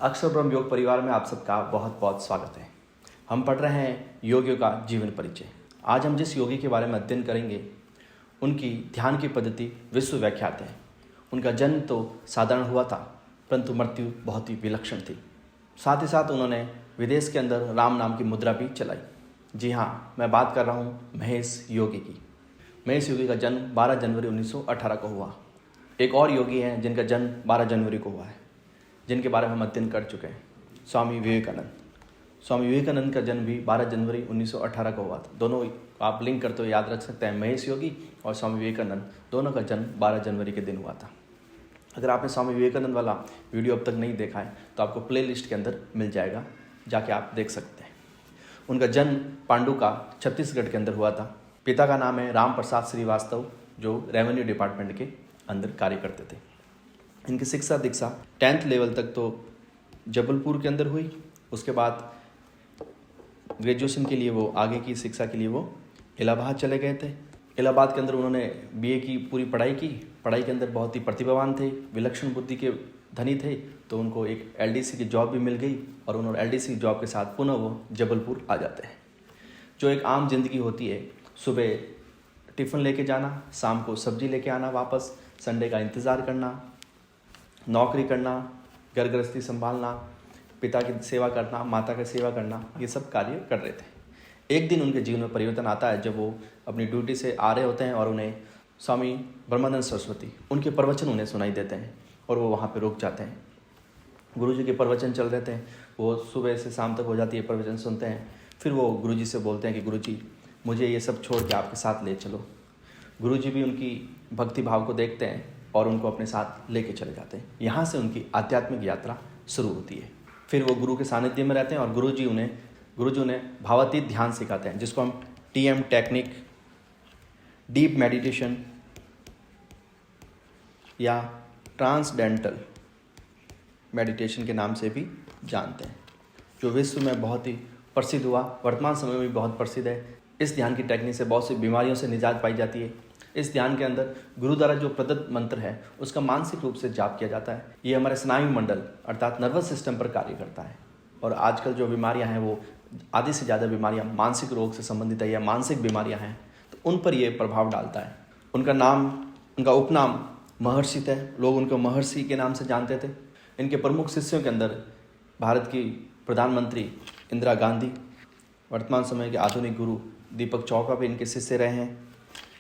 अक्षर ब्रह्म योग परिवार में आप सबका बहुत बहुत स्वागत है। हम पढ़ रहे हैं योगियों का जीवन परिचय। आज हम जिस योगी के बारे में अध्ययन करेंगे उनकी ध्यान की पद्धति विश्व विख्यात है। उनका जन्म तो साधारण हुआ था, परंतु मृत्यु बहुत ही विलक्षण थी। साथ ही साथ उन्होंने विदेश के अंदर राम नाम की मुद्रा भी चलाई। जी हाँ, मैं बात कर रहा हूँ महेश योगी की। महेश योगी का जन्म 12 जनवरी 1918 को हुआ। एक और योगी हैं जिनका जन्म 12 जनवरी को हुआ है, जिनके बारे में हम अध्ययन कर चुके हैं, स्वामी विवेकानंद। स्वामी विवेकानंद का जन्म भी 12 जनवरी 1918 को हुआ था। दोनों आप लिंक करते हुए याद रख सकते हैं, महेश योगी और स्वामी विवेकानंद दोनों का जन्म 12 जनवरी के दिन हुआ था। अगर आपने स्वामी विवेकानंद वाला वीडियो अब तक नहीं देखा है तो आपको प्ले लिस्ट के अंदर मिल जाएगा, जाके आप देख सकते हैं। उनका जन्म पांडुका छत्तीसगढ़ के अंदर हुआ था। पिता का नाम है राम प्रसाद श्रीवास्तव, जो रेवेन्यू डिपार्टमेंट के अंदर कार्य करते थे। इनकी शिक्षा दीक्षा 10th लेवल तक तो जबलपुर के अंदर हुई। उसके बाद ग्रेजुएशन के लिए वो आगे की शिक्षा के लिए वो इलाहाबाद चले गए थे। इलाहाबाद के अंदर उन्होंने BA की पूरी पढ़ाई की। पढ़ाई के अंदर बहुत ही प्रतिभावान थे, विलक्षण बुद्धि के धनी थे, तो उनको एक LDC की जॉब भी मिल गई और उन्होंने LDC की जॉब के साथ पुनः वो जबलपुर आ जाते हैं। जो एक आम जिंदगी होती है, सुबह टिफ़िन लेके जाना, शाम को सब्जी लेके आना वापस, संडे का इंतज़ार करना, नौकरी करना, घर गृहस्थी संभालना, पिता की सेवा करना, माता की सेवा करना, ये सब कार्य कर रहे थे। एक दिन उनके जीवन में परिवर्तन आता है जब वो अपनी ड्यूटी से आ रहे होते हैं और उन्हें स्वामी ब्रह्मानंद सरस्वती उनके प्रवचन उन्हें सुनाई देते हैं और वो वहाँ पे रुक जाते हैं। गुरुजी के प्रवचन चल रहे थे, वो सुबह से शाम तक हो जाती है, प्रवचन सुनते हैं। फिर वो गुरुजी से बोलते हैं कि गुरुजी मुझे ये सब छोड़ के आपके साथ ले चलो। गुरुजी भी उनकी भक्ति भाव को देखते हैं और उनको अपने साथ लेके चले जाते हैं। यहाँ से उनकी आध्यात्मिक यात्रा शुरू होती है। फिर वो गुरु के सानिध्य में रहते हैं और गुरुजी उन्हें भावातीत ध्यान सिखाते हैं, जिसको हम TM टेक्निक, डीप मेडिटेशन या ट्रांसडेंटल मेडिटेशन के नाम से भी जानते हैं, जो विश्व में बहुत ही प्रसिद्ध हुआ, वर्तमान समय में भी बहुत प्रसिद्ध है। इस ध्यान की टेक्निक से बहुत सी बीमारियों से निजात पाई जाती है। इस ध्यान के अंदर गुरु द्वारा जो प्रदत्त मंत्र है उसका मानसिक रूप से जाप किया जाता है। ये हमारे स्नायु मंडल अर्थात नर्वस सिस्टम पर कार्य करता है। और आजकल जो बीमारियां हैं वो आधी से ज़्यादा बीमारियां मानसिक रोग से संबंधित है या मानसिक बीमारियां हैं, तो उन पर ये प्रभाव डालता है। उनका उपनाम महर्षि थे। लोग उनको महर्षि के नाम से जानते थे। इनके प्रमुख शिष्यों के अंदर भारत की प्रधानमंत्री इंदिरा गांधी, वर्तमान समय के आधुनिक गुरु दीपक चौका भी इनके शिष्य रहे हैं।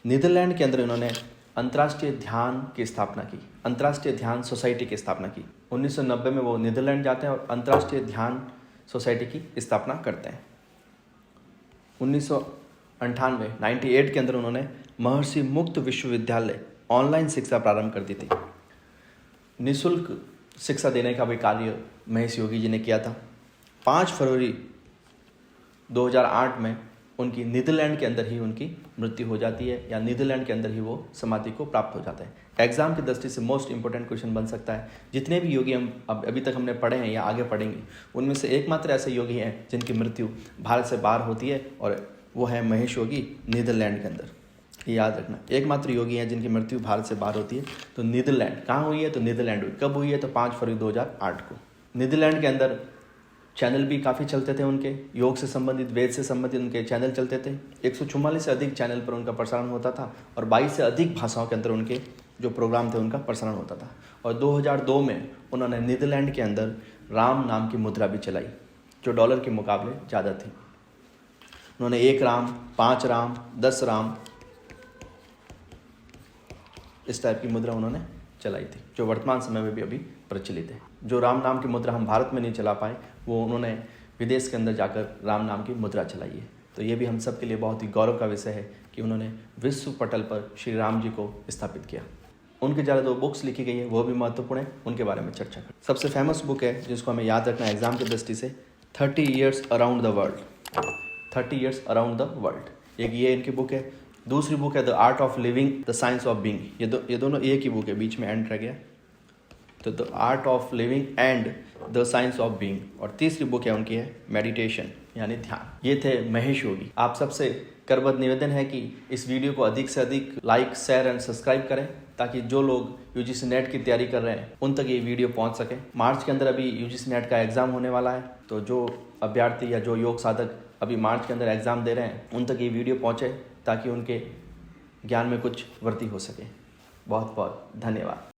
नीदरलैंड के अंदर इन्होंने अंतर्राष्ट्रीय ध्यान की स्थापना की, अंतर्राष्ट्रीय ध्यान सोसाइटी की स्थापना की। 1990 में वो नीदरलैंड जाते हैं और अंतर्राष्ट्रीय ध्यान सोसाइटी की स्थापना करते हैं। 1998 के अंदर उन्होंने महर्षि मुक्त विश्वविद्यालय ऑनलाइन शिक्षा प्रारंभ कर दी थी। निःशुल्क शिक्षा देने का भी कार्य महेश योगी जी ने किया था। 5 फरवरी 2008 में उनकी नीदरलैंड के अंदर ही उनकी मृत्यु हो जाती है, या नीदरलैंड के अंदर ही वो समाधि को प्राप्त हो जाता है। एग्जाम की दृष्टि से मोस्ट इंपॉर्टेंट क्वेश्चन बन सकता है। जितने भी योगी हम अभी तक हमने पढ़े हैं या आगे पढ़ेंगे, उनमें से एकमात्र ऐसे योगी हैं जिनकी मृत्यु भारत से बाहर होती है, और वो है महेश योगी नीदरलैंड के अंदर। ये याद रखना, एकमात्र योगी हैं जिनकी मृत्यु भारत से बाहर होती है। तो नीदरलैंड कहाँ हुई है? तो नीदरलैंड हुई। कब हुई है? तो 5 फरवरी 2008 को। नीदरलैंड के अंदर चैनल भी काफ़ी चलते थे उनके, योग से संबंधित, वेद से संबंधित उनके चैनल चलते थे। 144 से अधिक चैनल पर उनका प्रसारण होता था और 22 से अधिक भाषाओं के अंदर उनके जो प्रोग्राम थे उनका प्रसारण होता था। और 2002 में उन्होंने नीदरलैंड के अंदर राम नाम की मुद्रा भी चलाई, जो डॉलर के मुकाबले ज़्यादा थी। उन्होंने 1 राम, 5 राम, 10 राम, इस टाइप की मुद्रा उन्होंने चलाई थी, जो वर्तमान समय में भी अभी प्रचलित है। जो राम नाम की मुद्रा हम भारत में नहीं चला पाए, वो उन्होंने विदेश के अंदर जाकर राम नाम की मुद्रा चलाई है। तो ये भी हम सब के लिए बहुत ही गौरव का विषय है कि उन्होंने विश्व पटल पर श्री राम जी को स्थापित किया। उनके ज़्यादा 2 बुक्स लिखी गई है, वो भी महत्वपूर्ण है, उनके बारे में चर्चा करें। सबसे फेमस बुक है जिसको हमें याद रखना है एग्जाम की दृष्टि से, 30 years around the world. 30 years around the world, एक ये इनकी बुक है। दूसरी बुक है the art of living, the science of being. ये दोनों एक ही बुक है, बीच में एंड रह गया। तो the art of living and the science of being. और तीसरी बुक है उनकी है मेडिटेशन यानी ध्यान। ये थे महेश योगी। आप सबसे करबद्ध निवेदन है कि इस वीडियो को अधिक से अधिक लाइक, शेयर एंड सब्सक्राइब करें ताकि जो लोग यूजीसी नेट की तैयारी कर रहे हैं उन तक ये वीडियो पहुंच सके। मार्च के अंदर अभी यूजीसी नेट का एग्जाम होने वाला है, तो जो अभ्यर्थी या जो योग साधक अभी मार्च के अंदर एग्जाम दे रहे हैं उन तक ये वीडियो पहुंचे ताकि उनके ज्ञान में कुछ वृद्धि हो सके। बहुत बहुत धन्यवाद।